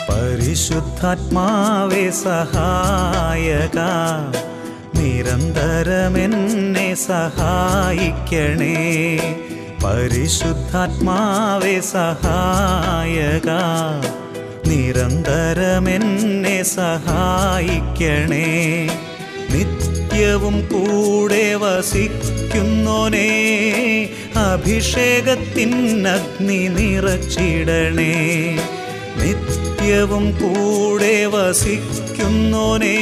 പരിശുദ്ധാത്മാവേ സഹായക, നിരന്തരമെന്നെ സഹായിക്കണേ. പരിശുദ്ധാത്മാവേ സഹായക, നിരന്തരമെന്നെ സഹായിക്കണേ. നിത്യവും കൂടെ വസിക്കുന്നോനേ, അഭിഷേകത്തിനഗ്നി നിറച്ചിടണേ. നിത്യവും കൂടെ വസിക്കുന്നോനേ,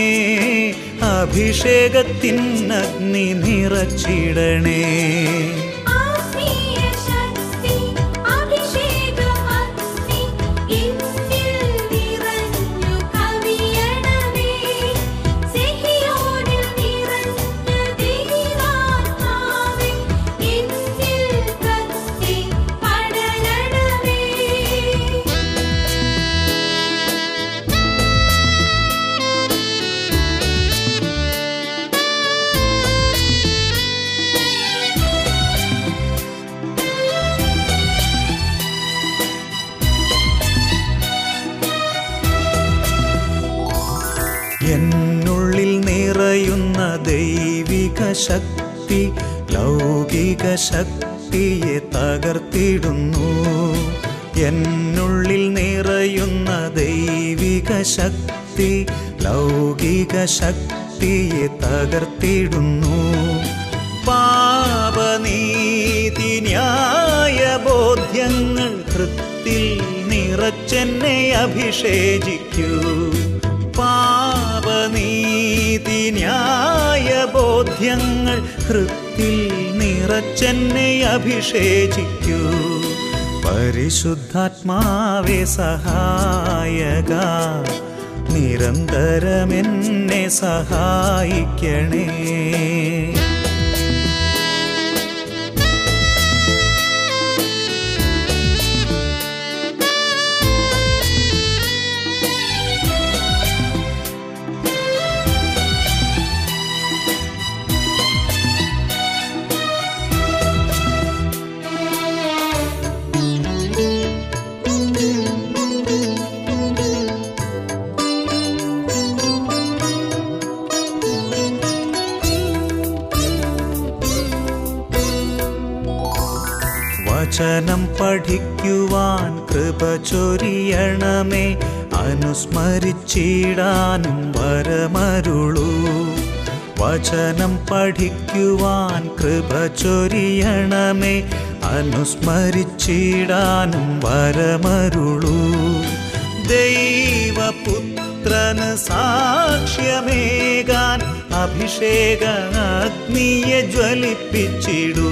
അഭിഷേകത്തിനഗ്നി നിറച്ചിടണേ. എന്നുള്ളിൽ നിറയുന്ന ദൈവിക ശക്തി ലൗകിക ശക്തിയെ തകർത്തിടുന്നു. എന്നുള്ളിൽ നിറയുന്ന ദൈവിക ശക്തി ലൗകിക ശക്തിയെ തകർത്തിടുന്നു. പാപനീതി ന്യായ ബോധ്യങ്ങൾ ഹൃത്തിൽ നിറച്ചെന്നെ അഭിഷേചിക്കൂ. പാപനീതി ന്യായ ബോധ്യങ്ങൾ ഹൃത്തിൽ നിറച്ചെന്നെ അഭിഷേചിക്കൂ. പരിശുദ്ധാത്മാവേ സഹായക, നിരന്തരമെന്നെ സഹായിക്കണേ. വചനം പഠിക്കുവാൻ കൃപ ചൊരിയണമേ, അനുസ്മരിച്ചിടാനും വരമരുളൂ. വചനം പഠിക്കുവാൻ കൃപ ചൊരിയണമേ, അനുസ്മരിച്ചിടാനും വരമരുളൂ. ദൈവപുത്രന് സാക്ഷ്യമേകാൻ അഭിഷേക അഗ്നിയെ ജ്വലിപ്പിച്ചിടൂ.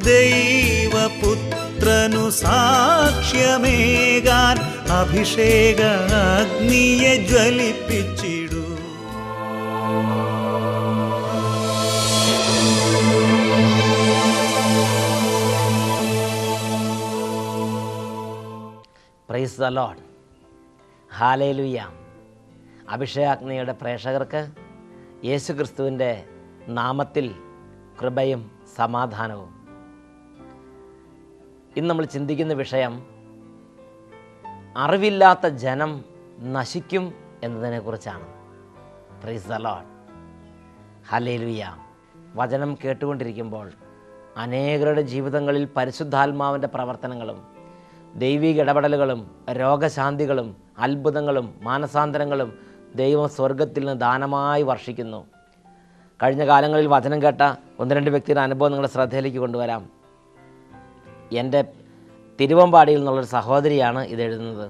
ദൈവപുത്രനു സാക്ഷ്യമേകാൻ അഭിഷേക അഗ്നിയെ ജ്വലിപ്പിച്ചിടൂ. Praise the Lord. ഹല്ലേലൂയ. അഭിഷേകാഗ്നിയുടെ പ്രേക്ഷകർക്ക് യേശുക്രിസ്തുവിൻ്റെ നാമത്തിൽ കൃപയും സമാധാനവും. ഇന്ന് നമ്മൾ ചിന്തിക്കുന്ന വിഷയം അറിവില്ലാത്ത ജനം നശിക്കും എന്നതിനെക്കുറിച്ചാണ്. Price the Lord. ഹല്ലേലൂയ. വചനം കേട്ടുകൊണ്ടിരിക്കുമ്പോൾ അനേകരുടെ ജീവിതങ്ങളിൽ പരിശുദ്ധാത്മാവിൻ്റെ പ്രവർത്തനങ്ങളും ദൈവിക ഇടപെടലുകളും രോഗശാന്തികളും അത്ഭുതങ്ങളും മാനസാന്തരങ്ങളും ദൈവം സ്വർഗത്തിൽ നിന്ന് ദാനമായി വർഷിക്കുന്നു. കഴിഞ്ഞ കാലങ്ങളിൽ വചനം കേട്ട ഒന്ന് രണ്ട് വ്യക്തിയുടെ അനുഭവം നിങ്ങളുടെ ശ്രദ്ധയിലേക്ക് കൊണ്ടുവരാം. എൻ്റെ തിരുവമ്പാടിയിൽ നിന്നുള്ളൊരു സഹോദരിയാണ് ഇതെഴുതുന്നത്.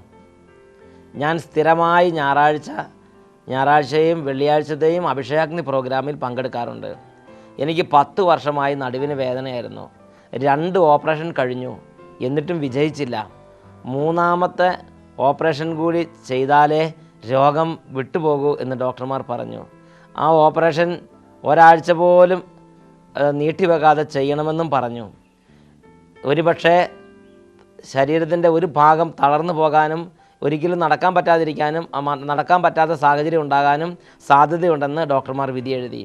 ഞാൻ സ്ഥിരമായി ഞായറാഴ്ചയും വെള്ളിയാഴ്ചത്തെയും അഭിഷേകാഗ്നി പ്രോഗ്രാമിൽ പങ്കെടുക്കാറുണ്ട്. എനിക്ക് 10 വർഷമായി നടുവിന് വേദനയായിരുന്നു. 2 ഓപ്പറേഷൻ കഴിഞ്ഞു, എന്നിട്ടും വിജയിച്ചില്ല. 3ാമത്തെ ഓപ്പറേഷൻ കൂടി ചെയ്താലേ രോഗം വിട്ടുപോകൂ എന്ന് ഡോക്ടർമാർ പറഞ്ഞു. ആ ഓപ്പറേഷൻ ഒരാഴ്ച പോലും നീട്ടിവെക്കാതെ ചെയ്യണമെന്നും പറഞ്ഞു. ഒരുപക്ഷെ ശരീരത്തിൻ്റെ ഒരു ഭാഗം തളർന്നു പോകാനും ഒരിക്കലും നടക്കാൻ പറ്റാത്ത സാഹചര്യം ഉണ്ടാകാനും സാധ്യതയുണ്ടെന്ന് ഡോക്ടർമാർ വിധി എഴുതി.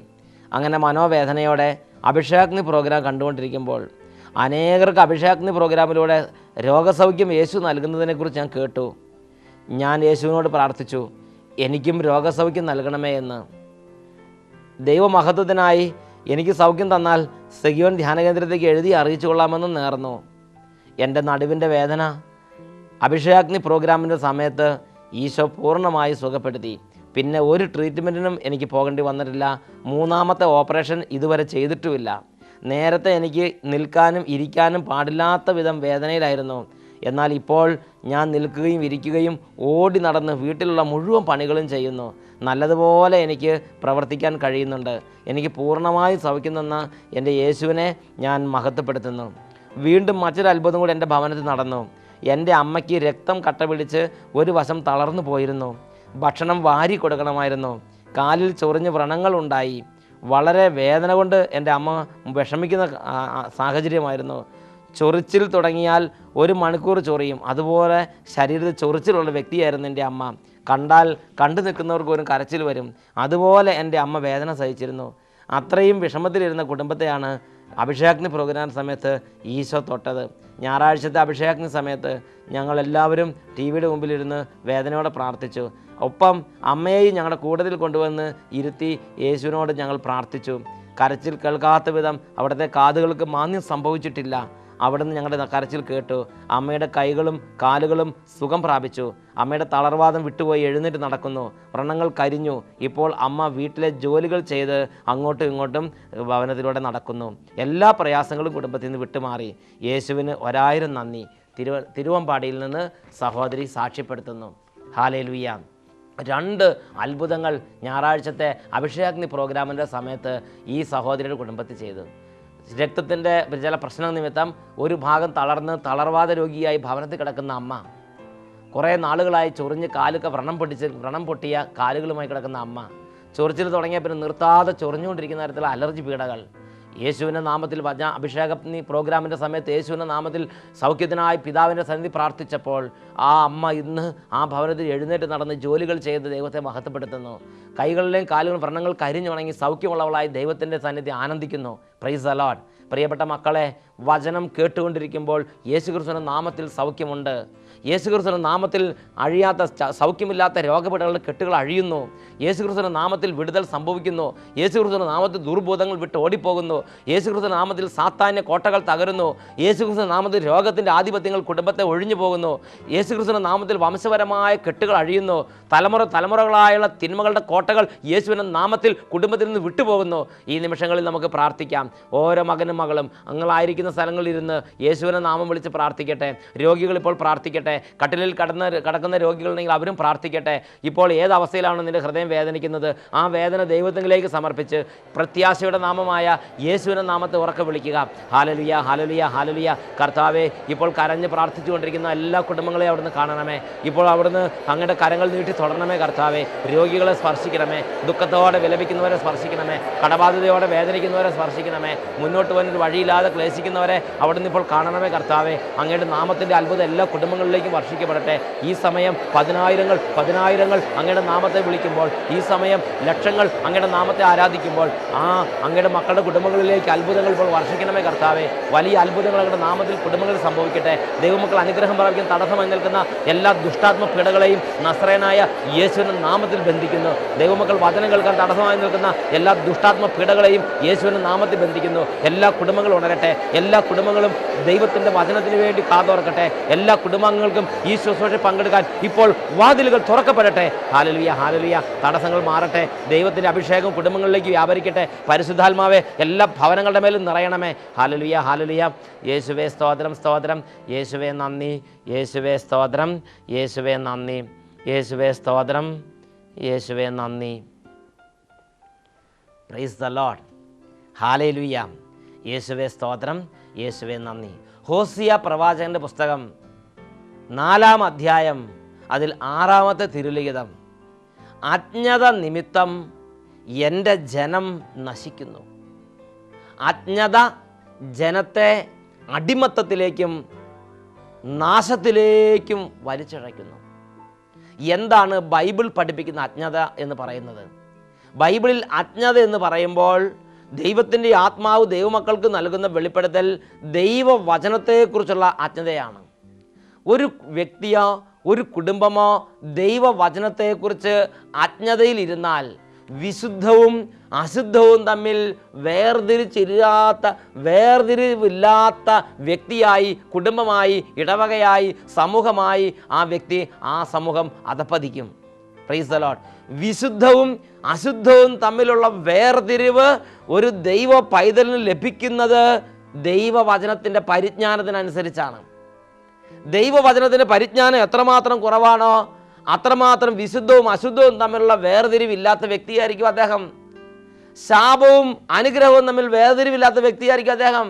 അങ്ങനെ മനോവേദനയോടെ അഭിഷേകാഗ്നി പ്രോഗ്രാം കണ്ടുകൊണ്ടിരിക്കുമ്പോൾ അനേകർക്ക് അഭിഷേകാഗ്നി പ്രോഗ്രാമിലൂടെ രോഗസൗഖ്യം യേശു നൽകുന്നതിനെക്കുറിച്ച് ഞാൻ കേട്ടു. ഞാൻ യേശുവിനോട് പ്രാർത്ഥിച്ചു, എനിക്കും രോഗസൗഖ്യം നൽകണമേ എന്ന്. ദൈവമഹത്വത്തിനായി എനിക്ക് സൗഖ്യം തന്നാൽ സെഗിയോൻ ധ്യാനകേന്ദ്രത്തേക്ക് എഴുതി അറിയിച്ചു കൊള്ളാമെന്ന് നേർന്നു. എൻ്റെ നടുവിൻ്റെ വേദന അഭിഷേകാഗ്നി പ്രോഗ്രാമിൻ്റെ സമയത്ത് ഈശോ പൂർണ്ണമായി സുഖപ്പെടുത്തി. പിന്നെ ഒരു ട്രീറ്റ്മെൻറ്റിനും എനിക്ക് പോകേണ്ടി വന്നിട്ടില്ല. മൂന്നാമത്തെ ഓപ്പറേഷൻ ഇതുവരെ ചെയ്തിട്ടുമില്ല. നേരത്തെ എനിക്ക് നിൽക്കാനും ഇരിക്കാനും പാടില്ലാത്ത വിധം വേദനയിലായിരുന്നു. എന്നാൽ ഇപ്പോൾ ഞാൻ നിൽക്കുകയും ഇരിക്കുകയും ഓടി നടന്ന് വീട്ടിലുള്ള മുഴുവൻ പണികളും ചെയ്യുന്നു. നല്ലതുപോലെ എനിക്ക് പ്രവർത്തിക്കാൻ കഴിയുന്നുണ്ട്. എനിക്ക് പൂർണ്ണമായും സൗഖ്യം തന്ന എൻ്റെ യേശുവിനെ ഞാൻ മഹത്വപ്പെടുത്തുന്നു. വീണ്ടും മറ്റൊരു അത്ഭുതം കൂടി എൻ്റെ ഭവനത്തിൽ നടന്നു. എൻ്റെ അമ്മയ്ക്ക് രക്തം കട്ട പിടിച്ച് ഒരു വശം തളർന്നു പോയിരുന്നു. ഭക്ഷണം വാരി കൊടുക്കണമായിരുന്നു. കാലിൽ ചൊറിഞ്ഞ് വ്രണങ്ങളുണ്ടായി. വളരെ വേദന കൊണ്ട് എൻ്റെ അമ്മ വിഷമിക്കുന്ന സാഹചര്യമായിരുന്നു. ചൊറിച്ചിൽ തുടങ്ങിയാൽ 1 മണിക്കൂർ ചൊറിയും. അതുപോലെ ശരീരത്തിൽ ചൊറിച്ചിലുള്ള വ്യക്തിയായിരുന്നു എൻ്റെ അമ്മ. കണ്ടാൽ കണ്ടു നിൽക്കുന്നവർക്ക് ഒരു കരച്ചിൽ വരും. അതുപോലെ എൻ്റെ അമ്മ വേദന സഹിച്ചിരുന്നു. അത്രയും വിഷമത്തിലിരുന്ന കുടുംബത്തെയാണ് അഭിഷേകാഗ്നി പ്രോഗ്രാം സമയത്ത് ഈശോ തൊട്ടത്. ഞായറാഴ്ചത്തെ അഭിഷേകാഗ്നി സമയത്ത് ഞങ്ങളെല്ലാവരും ടി വിയുടെ മുമ്പിലിരുന്ന് വേദനയോടെ പ്രാർത്ഥിച്ചു. ഒപ്പം അമ്മയെയും ഞങ്ങളുടെ കൂട്ടത്തിൽ കൊണ്ടുവന്ന് ഇരുത്തി യേശുവിനോട് ഞങ്ങൾ പ്രാർത്ഥിച്ചു. കരച്ചിൽ കേൾക്കാത്ത വിധം അവിടുത്തെ കാതുകൾക്ക് മാന്യം സംഭവിച്ചിട്ടില്ല. അവിടുന്ന് ഞങ്ങളുടെ കരച്ചിൽ കേട്ടു. അമ്മയുടെ കൈകളും കാലുകളും സുഖം പ്രാപിച്ചു. അമ്മയുടെ തളർവാദം വിട്ടുപോയി എഴുന്നേറ്റ് നടക്കുന്നു. വ്രണങ്ങൾ കരിഞ്ഞു. ഇപ്പോൾ അമ്മ വീട്ടിലെ ജോലികൾ ചെയ്ത് അങ്ങോട്ടും ഇങ്ങോട്ടും ഭവനത്തിലൂടെ നടക്കുന്നു. എല്ലാ പ്രയാസങ്ങളും കുടുംബത്തിൽ നിന്ന് വിട്ടുമാറി. യേശുവിന് 1000 നന്ദി. തിരുവമ്പാടിയിൽ നിന്ന് സഹോദരി സാക്ഷ്യപ്പെടുത്തുന്നു. ഹല്ലേലൂയ. 2 അത്ഭുതങ്ങൾ ഞായറാഴ്ചത്തെ അഭിഷേകാഗ്നി പ്രോഗ്രാമിൻ്റെ സമയത്ത് ഈ സഹോദരിയുടെ കുടുംബത്തിൽ ചെയ്തു. രക്തത്തിൻ്റെ ചില പ്രശ്നം നിമിത്തം ഒരു ഭാഗം തളർവാദ രോഗിയായി ഭവനത്തിൽ കിടക്കുന്ന അമ്മ, കുറേ നാളുകളായി ചൊറിഞ്ഞ് കാലൊക്കെ വ്രണം പൊട്ടിയ കാലുകളുമായി കിടക്കുന്ന അമ്മ, ചൊറിച്ചിൽ തുടങ്ങിയ പിന്നെ നിർത്താതെ ചൊറിഞ്ഞുകൊണ്ടിരിക്കുന്ന തരത്തിലുള്ള അലർജി പീഡകൾ, യേശുവിൻ്റെ നാമത്തിൽ അഭിഷേകാഗ്നി പ്രോഗ്രാമിൻ്റെ സമയത്ത് യേശുവിൻ്റെ നാമത്തിൽ സൗഖ്യത്തിനായി പിതാവിൻ്റെ സന്നിധി പ്രാർത്ഥിച്ചപ്പോൾ ആ അമ്മ ഇന്ന് ആ ഭവനത്തിൽ എഴുന്നേറ്റ് നടന്ന് ജോലികൾ ചെയ്ത് ദൈവത്തെ മഹത്വപ്പെടുത്തുന്നു. കൈകളിലെയും കാലുകളും വ്രണങ്ങൾ കരിഞ്ഞുണങ്ങി സൗഖ്യമുള്ളവളായി ദൈവത്തിൻ്റെ സന്നിധി ആനന്ദിക്കുന്നു. Price the Lord. പ്രിയപ്പെട്ട മക്കളെ, വചനം കേട്ടുകൊണ്ടിരിക്കുമ്പോൾ യേശുക്രിസ്തുവിൻ്റെ നാമത്തിൽ സൗഖ്യമുണ്ട്. യേശുക്രിസ്തുവിൻ്റെ നാമത്തിൽ അഴിയാത്ത സൗഖ്യമില്ലാത്ത രോഗപീഠകളുടെ കെട്ടുകൾ അഴിയുന്നു. യേശുക്രിസ്തുവിൻ്റെ നാമത്തിൽ വിടുതൽ സംഭവിക്കുന്നു. യേശുക്രിസ്തുവിൻ്റെ നാമത്തിൽ ദുർബോധങ്ങൾ വിട്ട് ഓടിപ്പോകുന്നു. യേശുക്രിസ്തുവിൻ്റെ നാമത്തിൽ സാത്താന്യ കോട്ടകൾ തകരുന്നു. യേശുക്രിസ്തുവിൻ്റെ നാമത്തിൽ രോഗത്തിൻ്റെ ആധിപത്യങ്ങൾ കുടുംബത്തെ ഒഴിഞ്ഞു പോകുന്നു. യേശുക്രിസ്തുവിൻ്റെ നാമത്തിൽ വംശപരമായ കെട്ടുകൾ അഴിയുന്നു. തലമുറകളായുള്ള തിന്മകളുടെ കോട്ടകൾ യേശുവിൻ്റെ നാമത്തിൽ കുടുംബത്തിൽ നിന്ന് വിട്ടുപോകുന്നു. ഈ നിമിഷങ്ങളിൽ നമുക്ക് പ്രാർത്ഥിക്കാം. ഓരോ മകനും മകളും അങ്ങളായിരിക്കുന്ന സ്ഥലങ്ങളിൽ ഇരുന്ന് യേശുവിനെ നാമം വിളിച്ച് പ്രാർത്ഥിക്കട്ടെ. രോഗികൾ ഇപ്പോൾ പ്രാർത്ഥിക്കട്ടെ. കട്ടിലിൽ കിടക്കുന്ന രോഗികളുണ്ടെങ്കിൽ അവരും പ്രാർത്ഥിക്കട്ടെ. ഇപ്പോൾ ഏത് അവസ്ഥയിലാണ് നിന്റെ ഹൃദയം വേദനിക്കുന്നത്, ആ വേദന ദൈവത്തിലേക്ക് സമർപ്പിച്ച് പ്രത്യാശയുടെ നാമമായ യേശുവിൻ്റെ നാമത്തെ ഉറക്കെ വിളിക്കുക. Hallelujah, hallelujah, hallelujah. കർത്താവേ, ഇപ്പോൾ കരഞ്ഞ് പ്രാർത്ഥിച്ചുകൊണ്ടിരിക്കുന്ന എല്ലാ കുടുംബങ്ങളെയും അവിടുന്ന് കാണണമേ. ഇപ്പോൾ അവിടുന്ന് അങ്ങയുടെ കരങ്ങൾ നീട്ടി തൊടണമേ. കർത്താവേ, രോഗികളെ സ്പർശിക്കണമേ. ദുഃഖത്തോടെ വിലപിക്കുന്നവരെ സ്പർശിക്കണമേ. കടബാധ്യതയോടെ വേദനിക്കുന്നവരെ സ്പർശിക്കണമേ. മുന്നോട്ട് പോകാനൊരു വഴിയില്ലാതെ ക്ലേശിക്കുന്നവരെ അവിടുന്ന് ഇപ്പോൾ കാണണമേ. കർത്താവേ, അങ്ങയുടെ നാമത്തിൻ്റെ അത്ഭുതം എല്ലാ കുടുംബങ്ങളിലേക്കും വർഷിക്കപ്പെടട്ടെ. ഈ സമയം പതിനായിരങ്ങൾ അങ്ങയുടെ നാമത്തെ വിളിക്കുമ്പോൾ, ഈ സമയം ലക്ഷങ്ങൾ അങ്ങയുടെ നാമത്തെ ആരാധിക്കുമ്പോൾ, അങ്ങയുടെ മക്കളുടെ കുടുംബങ്ങളിലേക്ക് അത്ഭുതങ്ങൾ ഇപ്പോൾ വർഷിക്കണമേ. കർത്താവേ, വലിയ അത്ഭുതങ്ങൾ അങ്ങയുടെ നാമത്തിൽ കുടുംബങ്ങളിൽ സംഭവിക്കട്ടെ. ദൈവമക്കൾ അനുഗ്രഹം പ്രാപിക്കാൻ തടസ്സമായി നിൽക്കുന്ന എല്ലാ ദുഷ്ടാത്മ പീഡകളെയും നസ്രയനായ യേശുവിൻ്റെ നാമത്തിൽ ബന്ധിക്കുന്നു. ദൈവമക്കൾ വചനം കേൾക്കാൻ തടസ്സമായി നിൽക്കുന്ന എല്ലാ ദുഷ്ടാത്മ പീഡകളെയും യേശുവിൻ്റെ നാമത്തിൽ ബന്ധിക്കുന്നു. എല്ലാ കുടുംബങ്ങളും ഉണരട്ടെ. എല്ലാ കുടുംബങ്ങളും ദൈവത്തിൻ്റെ വചനത്തിന് വേണ്ടി കാതോർക്കട്ടെ. എല്ലാ കുടുംബാംഗങ്ങൾക്കും ഈ ശുശ്രൂഷ പങ്കെടുക്കാൻ ഇപ്പോൾ വാതിലുകൾ തുറക്കപ്പെടട്ടെ. Hallelujah, hallelujah. തടസ്സങ്ങൾ മാറട്ടെ. ദൈവത്തിൻ്റെ അഭിഷേകം കുടുംബങ്ങളിലേക്ക് വ്യാപരിക്കട്ടെ. പരിശുദ്ധാത്മാവേ, എല്ലാ ഭവനങ്ങളുടെ മേലും നിറയണമേ. Hallelujah, hallelujah. യേശുവേ സ്തോത്രം, സ്തോത്രം. യേശുവേ നന്ദി. യേശുവേ സ്തോത്രം. യേശുവേ നന്ദി. യേശുവേ സ്തോത്രം. യേശുവേ നന്ദി. Price the Lord. ഹല്ലേലൂയ. യേശുവേ സ്തോത്രം. യേശുവേ നന്ദി. ഹോസിയ പ്രവാചകൻ്റെ പുസ്തകം 4-ാം അധ്യായം അതിൽ 6-ാമത്തെ തിരുലിഖിതം. അജ്ഞത നിമിത്തം എൻ്റെ ജനം നശിക്കുന്നു. അജ്ഞത ജനത്തെ അടിമത്തത്തിലേക്കും നാശത്തിലേക്കും വലിച്ചിഴയ്ക്കുന്നു. എന്താണ് ബൈബിൾ പഠിപ്പിക്കുന്ന അജ്ഞത എന്ന് പറയുന്നത്? ബൈബിളിൽ അജ്ഞത എന്ന് പറയുമ്പോൾ ദൈവത്തിൻ്റെ ആത്മാവ് ദൈവമക്കൾക്ക് നൽകുന്ന വെളിപ്പെടുത്തൽ ദൈവവചനത്തെക്കുറിച്ചുള്ള അജ്ഞതയാണ്. ഒരു വ്യക്തിയോ ഒരു കുടുംബമോ ദൈവവചനത്തെക്കുറിച്ച് അജ്ഞതയിലിരുന്നാൽ വിശുദ്ധവും അശുദ്ധവും തമ്മിൽ വേർതിരിവില്ലാത്ത വ്യക്തിയായി, കുടുംബമായി, ഇടവകയായി, സമൂഹമായി ആ സമൂഹം അധപ്പതിക്കും. Praise the Lord. വിശുദ്ധവും അശുദ്ധവും തമ്മിലുള്ള വേർതിരിവ് ഒരു ദൈവ പൈതലിന് ലഭിക്കുന്നത് ദൈവവചനത്തിൻ്റെ പരിജ്ഞാനത്തിനനുസരിച്ചാണ്. ദൈവവചനത്തിൻ്റെ പരിജ്ഞാനം എത്രമാത്രം കുറവാണോ അത്രമാത്രം വിശുദ്ധവും അശുദ്ധവും തമ്മിലുള്ള വേർതിരിവില്ലാത്ത വ്യക്തിയായിരിക്കും അദ്ദേഹം. ശാപവും അനുഗ്രഹവും തമ്മിൽ വേർതിരിവില്ലാത്ത വ്യക്തിയായിരിക്കും അദ്ദേഹം.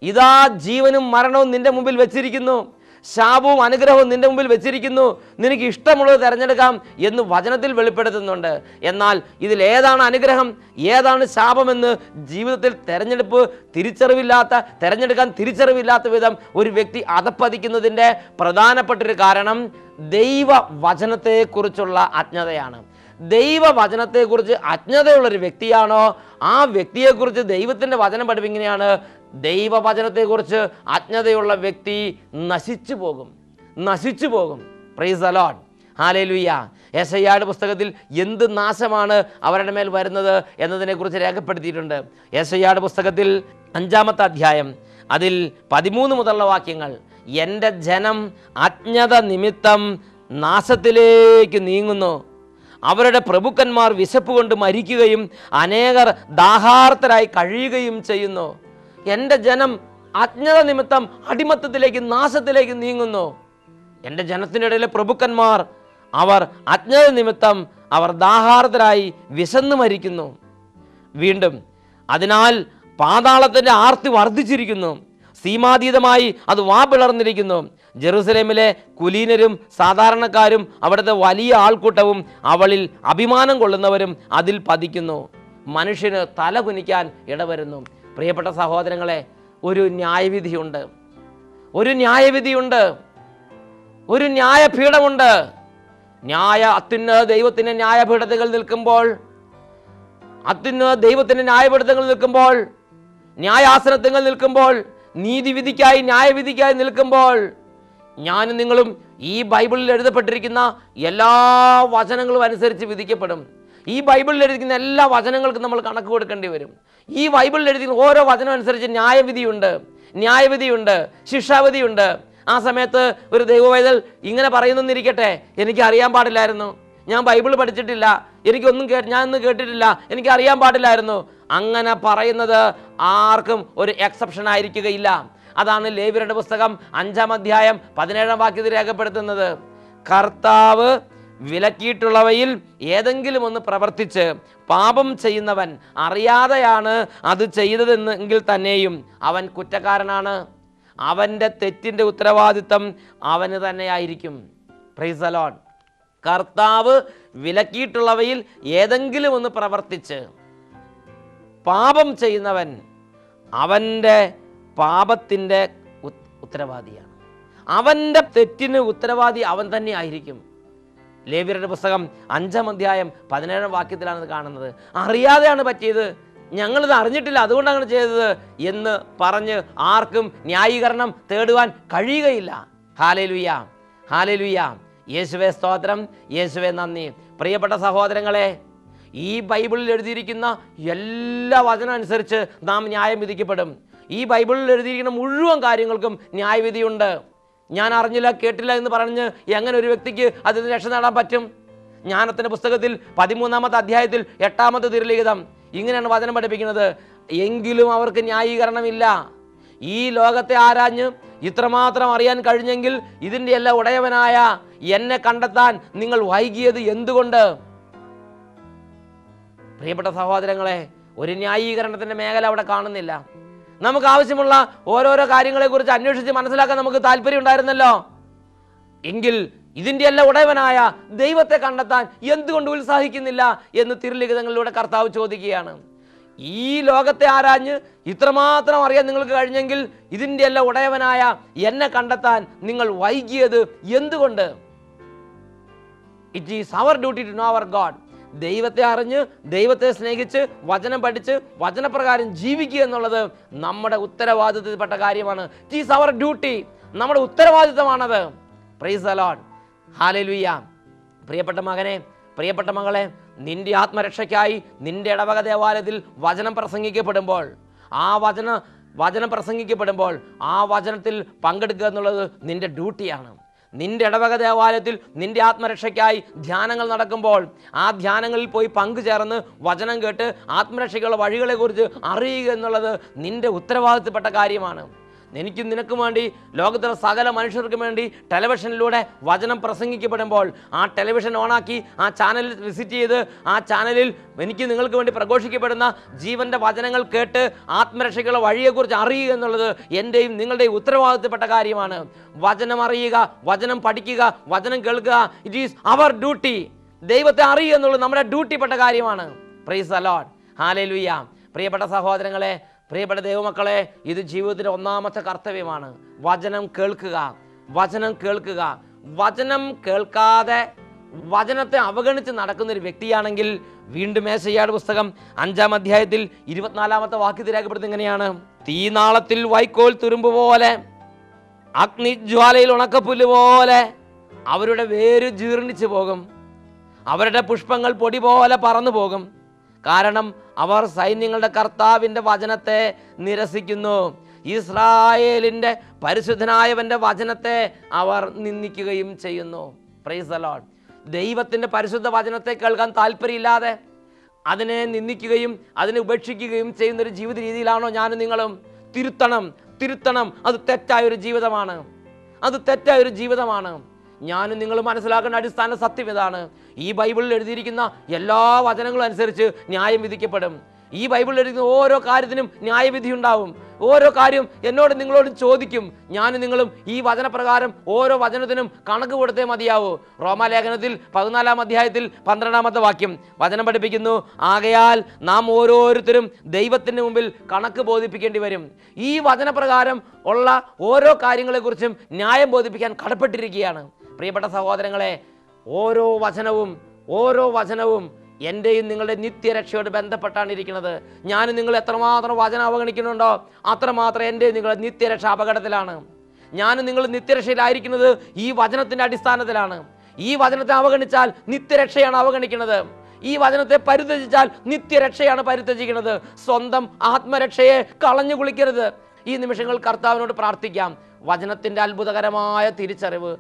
ഇതാ ജീവനും മരണവും നിന്റെ മുമ്പിൽ വെച്ചിരിക്കുന്നു, ശാപവും അനുഗ്രഹവും നിന്റെ മുമ്പിൽ വെച്ചിരിക്കുന്നു, നിനക്ക് ഇഷ്ടമുള്ളത് തിരഞ്ഞെടുക്കാം എന്ന് വചനത്തിൽ വെളിപ്പെടുത്തുന്നുണ്ട്. എന്നാൽ ഇതിലേതാണ് അനുഗ്രഹം, ഏതാണ് ശാപമെന്ന് ജീവിതത്തിൽ തിരഞ്ഞെടുക്കാൻ തിരിച്ചറിവില്ലാത്ത വിധം ഒരു വ്യക്തി അധപ്പതിക്കുന്നതിൻ്റെ പ്രധാനപ്പെട്ടൊരു കാരണം ദൈവവചനത്തെക്കുറിച്ചുള്ള അജ്ഞതയാണ്. ദൈവവചനത്തെക്കുറിച്ച് അജ്ഞതയുള്ളൊരു വ്യക്തിയാണോ ആ വ്യക്തിയെക്കുറിച്ച് ദൈവത്തിൻ്റെ വചനം പഠിപ്പിക്കുന്നതാണ്. ദൈവവചനത്തെക്കുറിച്ച് അജ്ഞതയുള്ള വ്യക്തി നശിച്ചു പോകും. Price the Lord. ഹല്ലേലൂയ. യെശയ്യായുടെ പുസ്തകത്തിൽ എന്ത് നാശമാണ് അവരുടെ മേൽ വരുന്നത് എന്നതിനെക്കുറിച്ച് രേഖപ്പെടുത്തിയിട്ടുണ്ട്. യെശയ്യായുടെ പുസ്തകത്തിൽ 5-ാമത്തെ അധ്യായം അതിൽ 13 മുതലുള്ള വാക്യങ്ങൾ, എൻ്റെ ജനം അജ്ഞത നിമിത്തം നാശത്തിലേക്ക് നീങ്ങുന്നു, അവരുടെ പ്രഭുക്കന്മാർ വിശപ്പ് കൊണ്ട് മരിക്കുകയും അനേകർ ദാഹാർത്തരായി കഴിയുകയും ചെയ്യുന്നു. എൻ്റെ ജനം അജ്ഞത നിമിത്തം അടിമത്തത്തിലേക്ക്, നാശത്തിലേക്ക് നീങ്ങുന്നു. എൻ്റെ ജനത്തിനിടയിലെ പ്രഭുക്കന്മാർ അവർ അജ്ഞത നിമിത്തം അവർ ദാഹാർത്തരായി വിശന്ന് മരിക്കുന്നു. വീണ്ടും, അതിനാൽ പാതാളത്തിൻ്റെ ആർത്തി വർദ്ധിച്ചിരിക്കുന്നു, സീമാതീതമായി അത് പിളർന്നിരിക്കുന്നു. ജെറുസലേമിലെ കുലീനരും സാധാരണക്കാരും അവിടുത്തെ വലിയ ആൾക്കൂട്ടവും അവളിൽ അഭിമാനം കൊള്ളുന്നവരും അതിൽ പതിക്കുന്നു. മനുഷ്യന് തല കുനിക്കാൻ ഇടവരുന്നു. പ്രിയപ്പെട്ട സഹോദരങ്ങളെ, ഒരു ന്യായവിധിയുണ്ട്, ഒരു ന്യായപീഠമുണ്ട്. അത്യുന്നത ദൈവത്തിൻ്റെ ന്യായപീഠത്തിൽ നിൽക്കുമ്പോൾ, ന്യായാസനത്തിൽ നിൽക്കുമ്പോൾ, നീതിവിധിക്കായി ന്യായവിധിക്കായി നിൽക്കുമ്പോൾ ഞാനും നിങ്ങളും ഈ ബൈബിളിൽ എഴുതപ്പെട്ടിരിക്കുന്ന എല്ലാ വചനങ്ങളും അനുസരിച്ച് വിധിക്കപ്പെടും. ഈ ബൈബിളിൽ എഴുതിയിരിക്കുന്ന എല്ലാ വചനങ്ങൾക്കും നമ്മൾ കണക്ക് കൊടുക്കേണ്ടി വരും. ഈ ബൈബിളിൽ എഴുതിയിരിക്കുന്ന ഓരോ വചനം അനുസരിച്ച് ന്യായവിധിയുണ്ട്, ശിക്ഷാവിധിയുണ്ട്. ആ സമയത്ത് ഒരു ദൈവവൈതൽ ഇങ്ങനെ പറയുന്നെന്നിരിക്കട്ടെ, എനിക്ക് അറിയാൻ പാടില്ലായിരുന്നു, ഞാൻ ബൈബിൾ പഠിച്ചിട്ടില്ല, ഞാനൊന്നും കേട്ടിട്ടില്ല, എനിക്ക് അറിയാൻ പാടില്ലായിരുന്നു. അങ്ങനെ പറയുന്നത് ആർക്കും ഒരു എക്സെപ്ഷൻ ആയിരിക്കുകയില്ല. അതാണ് ലേവ്യരുടെ പുസ്തകം 5-ാം അധ്യായം 17-ാം വാക്യത്തിൽ രേഖപ്പെടുത്തുന്നത്. കർത്താവ് വിലക്കിയിട്ടുള്ളവയിൽ ഏതെങ്കിലും ഒന്ന് പ്രവർത്തിച്ച് പാപം ചെയ്യുന്നവൻ അറിയാതെയാണ് അത് ചെയ്തതെന്നെങ്കിൽ തന്നെയും അവൻ കുറ്റക്കാരനാണ്. അവൻ്റെ തെറ്റിൻ്റെ ഉത്തരവാദിത്തം അവന് തന്നെയായിരിക്കും. Price the Lord. കർത്താവ് വിലക്കിയിട്ടുള്ളവയിൽ ഏതെങ്കിലും ഒന്ന് പ്രവർത്തിച്ച് പാപം ചെയ്യുന്നവൻ അവൻ്റെ പാപത്തിൻ്റെ ഉത്തരവാദിയാണ്. അവൻ്റെ തെറ്റിന് ഉത്തരവാദി അവൻ തന്നെ ആയിരിക്കും. ലേവ്യരുടെ പുസ്തകം 5-ാം അധ്യായം 17-ാം വാക്യത്തിലാണ് ഇത് കാണുന്നത്. അറിയാതെയാണ് പറ്റിയത്, ഞങ്ങളിത് അറിഞ്ഞിട്ടില്ല, അതുകൊണ്ടാണ് ചെയ്തത് എന്ന് പറഞ്ഞ് ആർക്കും ന്യായീകരണം തേടുവാൻ കഴിയുകയില്ല. Hallelujah, hallelujah. യേശുവേ സ്തോത്രം, യേശുവേ നന്ദി. പ്രിയപ്പെട്ട സഹോദരങ്ങളെ, ഈ ബൈബിളിൽ എഴുതിയിരിക്കുന്ന എല്ലാ വചനം അനുസരിച്ച് നാം ന്യായം വിധിക്കപ്പെടും. ഈ ബൈബിളിൽ എഴുതിയിരിക്കുന്ന മുഴുവൻ കാര്യങ്ങൾക്കും ന്യായവിധിയുണ്ട്. ഞാൻ അറിഞ്ഞില്ല, കേട്ടില്ല എന്ന് പറഞ്ഞ് എങ്ങനെ ഒരു വ്യക്തിക്ക് അതിന് രക്ഷ നേടാൻ പറ്റും? ജ്ഞാനത്തിൻ്റെ പുസ്തകത്തിൽ 13-ാമത്തെ അധ്യായത്തിൽ 8-ാമത്തെ തിരുലിഖിതം ഇങ്ങനെയാണ് വചനം പഠിപ്പിക്കുന്നത്. എങ്കിലും അവർക്ക് ന്യായീകരണമില്ല. ഈ ലോകത്തെ ആരാഞ്ഞ് ഇത്രമാത്രം അറിയാൻ കഴിഞ്ഞെങ്കിൽ ഇതിൻ്റെ എല്ലാം ഉടയവനായ എന്നെ കണ്ടെത്താൻ നിങ്ങൾ വൈകിയത് എന്തുകൊണ്ട്? പ്രിയപ്പെട്ട സഹോദരങ്ങളെ, ഒരു ന്യായീകരണത്തിൻ്റെ മേഖല അവിടെ കാണുന്നില്ല. നമുക്ക് ആവശ്യമുള്ള ഓരോരോ കാര്യങ്ങളെക്കുറിച്ച് അന്വേഷിച്ച് മനസ്സിലാക്കാൻ നമുക്ക് താല്പര്യം ഉണ്ടായിരുന്നല്ലോ. എങ്കിൽ ഇതിൻ്റെ എല്ലാം ഉടയവനായ ദൈവത്തെ കണ്ടെത്താൻ എന്തുകൊണ്ട് ഉത്സാഹിക്കുന്നില്ല എന്ന് തിരുലിഖിതങ്ങളിലൂടെ കർത്താവ് ചോദിക്കുകയാണ്. ഈ ലോകത്തെ ആരാഞ്ഞ് ഇത്രമാത്രം അറിയാൻ നിങ്ങൾക്ക് കഴിഞ്ഞെങ്കിൽ ഇതിൻ്റെ എല്ലാം ഉടയവനായ എന്നെ കണ്ടെത്താൻ നിങ്ങൾ വൈകിയത് എന്തുകൊണ്ട്? It is our duty to know our God. ദൈവത്തെ അറിഞ്ഞ്, ദൈവത്തെ സ്നേഹിച്ച്, വചനം പഠിച്ച്, വചനപ്രകാരം ജീവിക്കുക എന്നുള്ളത് നമ്മുടെ ഉത്തരവാദിത്തത്തിൽപ്പെട്ട കാര്യമാണ്. It is our duty. നമ്മുടെ ഉത്തരവാദിത്തമാണത്. Praise the Lord. ഹല്ലേലൂയ. പ്രിയപ്പെട്ട മകനെ, പ്രിയപ്പെട്ട മകളെ, നിന്റെ ആത്മരക്ഷയ്ക്കായി നിന്റെ ഇടവക ദേവാലയത്തിൽ വചനം പ്രസംഗിക്കപ്പെടുമ്പോൾ ആ വചനത്തിൽ പങ്കെടുക്കുക എന്നുള്ളത് നിന്റെ ഡ്യൂട്ടിയാണ്. നിന്റെ ഇടവക ദേവാലയത്തിൽ നിന്റെ ആത്മരക്ഷയ്ക്കായി ധ്യാനങ്ങൾ നടക്കുമ്പോൾ ആ ധ്യാനങ്ങളിൽ പോയി പങ്കുചേർന്ന് വചനം കേട്ട് ആത്മരക്ഷയ്ക്കുള്ള വഴികളെക്കുറിച്ച് അറിയുക എന്നുള്ളത് നിന്റെ ഉത്തരവാദിത്തപ്പെട്ട കാര്യമാണ്. എനിക്കും നിനക്കും വേണ്ടി, ലോകത്തിലെ സകല മനുഷ്യർക്കും വേണ്ടി ടെലിവിഷനിലൂടെ വചനം പ്രസംഗിക്കപ്പെടുമ്പോൾ ആ ടെലിവിഷൻ ഓണാക്കി ആ ചാനൽ വിസിറ്റ് ചെയ്ത് ആ ചാനലിൽ എനിക്ക് നിങ്ങൾക്ക് വേണ്ടി പ്രഘോഷിക്കപ്പെടുന്ന ജീവൻ്റെ വചനങ്ങൾ കേട്ട് ആത്മരക്ഷയ്ക്കുള്ള വഴിയെക്കുറിച്ച് അറിയുക എന്നുള്ളത് എൻ്റെയും നിങ്ങളുടെയും ഉത്തരവാദിത്തപ്പെട്ട കാര്യമാണ്. വചനം അറിയുക, വചനം പഠിക്കുക, വചനം കേൾക്കുക, ഇറ്റ് ഈസ് അവർ ഡ്യൂട്ടി. ദൈവത്തെ അറിയുക എന്നുള്ളത് നമ്മുടെ ഡ്യൂട്ടിപ്പെട്ട കാര്യമാണ്. Price the Lord. ഹല്ലേലൂയ. പ്രിയപ്പെട്ട സഹോദരങ്ങളെ, പ്രിയപ്പെട്ട ദൈവമക്കളെ, ഇത് ജീവിതത്തിൻ്റെ ഒന്നാമത്തെ കർത്തവ്യമാണ്. വചനം കേൾക്കുക, വചനം കേൾക്കുക. വചനം കേൾക്കാതെ വചനത്തെ അവഗണിച്ച് നടക്കുന്നൊരു വ്യക്തിയാണെങ്കിൽ വീണ്ടും ഏശയ്യായുടെ പുസ്തകം 5-ാം അധ്യായത്തിൽ 24-ാമത്തെ വാക്യത്തിൽ രേഖപ്പെടുത്തുന്നത് ഇങ്ങനെയാണ്: തീനാളത്തിൽ വൈക്കോൽ തുരുമ്പ് പോലെ, അഗ്നിജ്വാലയിൽ ഉണക്കപ്പുല്ല് പോലെ അവരുടെ വേര് ജീർണിച്ചു പോകും, അവരുടെ പുഷ്പങ്ങൾ പൊടി പോലെ പറന്നു പോകും. കാരണം അവർ സൈന്യങ്ങളുടെ കർത്താവിൻ്റെ വചനത്തെ നിരസിക്കുന്നു. ഇസ്രായേലിൻ്റെ പരിശുദ്ധനായവൻ്റെ വചനത്തെ അവർ നിന്ദിക്കുകയും ചെയ്യുന്നു. Price the Lord. ദൈവത്തിൻ്റെ പരിശുദ്ധ വചനത്തെ കേൾക്കാൻ താല്പര്യമില്ലാതെ അതിനെ നിന്ദിക്കുകയും അതിനെ ഉപേക്ഷിക്കുകയും ചെയ്യുന്നൊരു ജീവിത രീതിയിലാണോ ഞാനും നിങ്ങളും? തിരുത്തണം. അത് തെറ്റായൊരു ജീവിതമാണ്. ഞാനും നിങ്ങൾ മനസ്സിലാക്കേണ്ട അടിസ്ഥാന സത്യം ഇതാണ്: ഈ ബൈബിളിൽ എഴുതിയിരിക്കുന്ന എല്ലാ വചനങ്ങളും അനുസരിച്ച് ന്യായം വിധിക്കപ്പെടും. ഈ ബൈബിളിൽ എഴുതുന്ന ഓരോ കാര്യത്തിനും ന്യായവിധി ഉണ്ടാവും. ഓരോ കാര്യം എന്നോടും നിങ്ങളോടും ചോദിക്കും. ഞാനും നിങ്ങളും ഈ വചനപ്രകാരം ഓരോ വചനത്തിനും കണക്ക് കൊടുത്തേ മതിയാവൂ. റോമാലേഖനത്തിൽ 14-ാം അധ്യായത്തിൽ 12-ാമത്തെ വാക്യം വചനം പഠിപ്പിക്കുന്നു: ആകയാൽ നാം ഓരോരുത്തരും ദൈവത്തിന് മുമ്പിൽ കണക്ക് ബോധിപ്പിക്കേണ്ടി വരും. ഈ വചനപ്രകാരം ഉള്ള ഓരോ കാര്യങ്ങളെക്കുറിച്ചും ന്യായം ബോധിപ്പിക്കാൻ കടപ്പെട്ടിരിക്കുകയാണ്. പ്രിയപ്പെട്ട സഹോദരങ്ങളെ, ഓരോ വചനവും എൻ്റെയും നിങ്ങളുടെ നിത്യരക്ഷയോട് ബന്ധപ്പെട്ടാണ് ഇരിക്കുന്നത്. ഞാനും നിങ്ങൾ എത്രമാത്രം വചനം അവഗണിക്കുന്നുണ്ടോ അത്രമാത്രം എൻ്റെ നിങ്ങളുടെ നിത്യരക്ഷ അപകടത്തിലാണ്. ഞാനും നിങ്ങൾ നിത്യരക്ഷയിലായിരിക്കുന്നത് ഈ വചനത്തിൻ്റെ അടിസ്ഥാനത്തിലാണ്. ഈ വചനത്തെ അവഗണിച്ചാൽ നിത്യരക്ഷയാണ് അവഗണിക്കുന്നത്. ഈ വചനത്തെ പരിത്യജിച്ചാൽ നിത്യരക്ഷയാണ് പരിത്യജിക്കുന്നത്. സ്വന്തം ആത്മരക്ഷയെ കളഞ്ഞു കുളിക്കരുത്. ഈ നിമിഷങ്ങൾ കർത്താവിനോട് പ്രാർത്ഥിക്കാം. വചനത്തിൻ്റെ അത്ഭുതകരമായ തിരിച്ചറിവ്,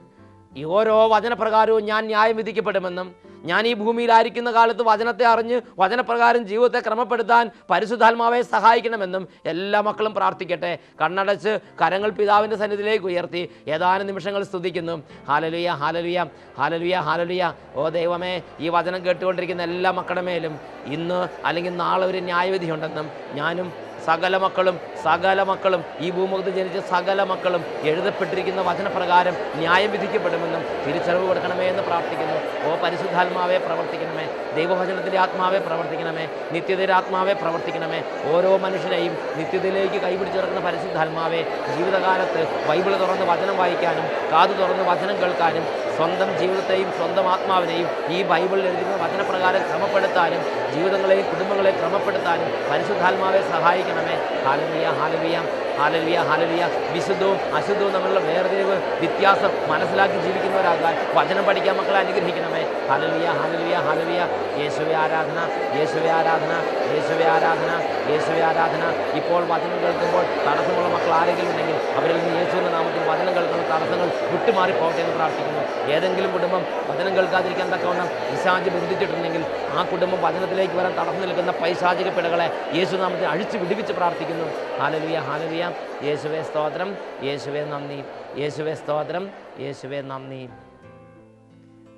ഈ ഓരോ വചനപ്രകാരവും ഞാൻ ന്യായം വിധിക്കപ്പെടുമെന്നും ഞാൻ ഈ ഭൂമിയിലായിരിക്കുന്ന കാലത്ത് വചനത്തെ അറിഞ്ഞ് വചനപ്രകാരം ജീവിതത്തെ ക്രമപ്പെടുത്താൻ പരിശുദ്ധാത്മാവെ സഹായിക്കണമെന്നും എല്ലാ മക്കളും പ്രാർത്ഥിക്കട്ടെ. കണ്ണടച്ച് കരങ്ങൾ പിതാവിൻ്റെ സന്നിധിയിലേക്ക് ഉയർത്തി ഏതാനും നിമിഷങ്ങൾ സ്തുതിക്കുന്നു. Hallelujah, hallelujah, hallelujah, hallelujah. ഓ ദൈവമേ, ഈ വചനം കേട്ടുകൊണ്ടിരിക്കുന്ന എല്ലാ മക്കളുടെ മേലും ഇന്ന് അല്ലെങ്കിൽ നാളെ ഒരു ന്യായവിധി ഉണ്ടെന്നും ഞാനും സകല മക്കളും ഈ ഭൂമുഖത്ത് ജനിച്ച സകല മക്കളും എഴുതപ്പെട്ടിരിക്കുന്ന വചനപ്രകാരം ന്യായം വിധിക്കപ്പെടുമെന്നും തിരിച്ചറിവ് കൊടുക്കണമേ എന്ന് പ്രാർത്ഥിക്കുന്നു. ഓ പരിശുദ്ധാത്മാവെ പ്രവർത്തിക്കണമേ, ദൈവവചനത്തിൻ്റെ ആത്മാവെ പ്രവർത്തിക്കണമേ, നിത്യതയുടെ ആത്മാവെ പ്രവർത്തിക്കണമേ. ഓരോ മനുഷ്യനെയും നിത്യതയിലേക്ക് കൈപിടിച്ചിറക്കുന്ന പരിശുദ്ധാത്മാവെ, ജീവിതകാലത്ത് ബൈബിൾ തുറന്ന് വചനം വായിക്കാനും കാതു തുറന്ന് വചനം കേൾക്കാനും സ്വന്തം ജീവിതത്തെയും സ്വന്തം ആത്മാവിനെയും ഈ ബൈബിളിൽ എഴുതുന്ന വചനപ്രകാരം ക്രമപ്പെടുത്താനും ജീവിതങ്ങളെയും കുടുംബങ്ങളെയും ക്രമപ്പെടുത്താനും പരിശുദ്ധാത്മാവെ സഹായിക്കണമേ. Hallelujah, hallelujah, hallelujah, hallelujah. വിശുദ്ധവും അശുദ്ധവും തമ്മിലുള്ള വേർതിരിവ്, വ്യത്യാസം മനസ്സിലാക്കി ജീവിക്കുന്നവരാകാൻ വചനം പഠിക്കാൻ മക്കളെ അനുഗ്രഹിക്കണമേ. Hallelujah, hallelujah, hallelujah. യേശുവേ ആരാധന, യേശുവേ ആരാധന, യേശുവേ ആരാധന, യേശുവേ ആരാധന. ഇപ്പോൾ വചനം കേൾക്കുമ്പോൾ തടസ്സമുള്ള മക്കൾ ആരെങ്കിലും ഉണ്ടെങ്കിൽ അവരിൽ നിന്ന് യേശുവിൻ്റെ നാമത്തിൽ വചനം കേൾക്കുന്ന തടസ്സങ്ങൾ വിട്ടുമാറിപ്പോകട്ടെ എന്ന് പ്രാർത്ഥിക്കുന്നു. ഏതെങ്കിലും കുടുംബം വചനം കേൾക്കാതിരിക്കാൻ തക്കവണ്ണം പിശാച് ബന്ധിച്ചിട്ടുണ്ടെങ്കിൽ ആ കുടുംബം വചനത്തിലേക്ക് വരാൻ തടസ്സം നിൽക്കുന്ന പൈശാചിക പിടകളെ യേശുനാമത്തിൽ അഴിച്ചു വിടുവിച്ച് പ്രാർത്ഥിക്കുന്നു. Hallelujah, hallelujah. യേശുവേ സ്തോത്രം, യേശുവേ നന്ദി, യേശുവേ സ്തോത്രം, യേശുവേ നന്ദി.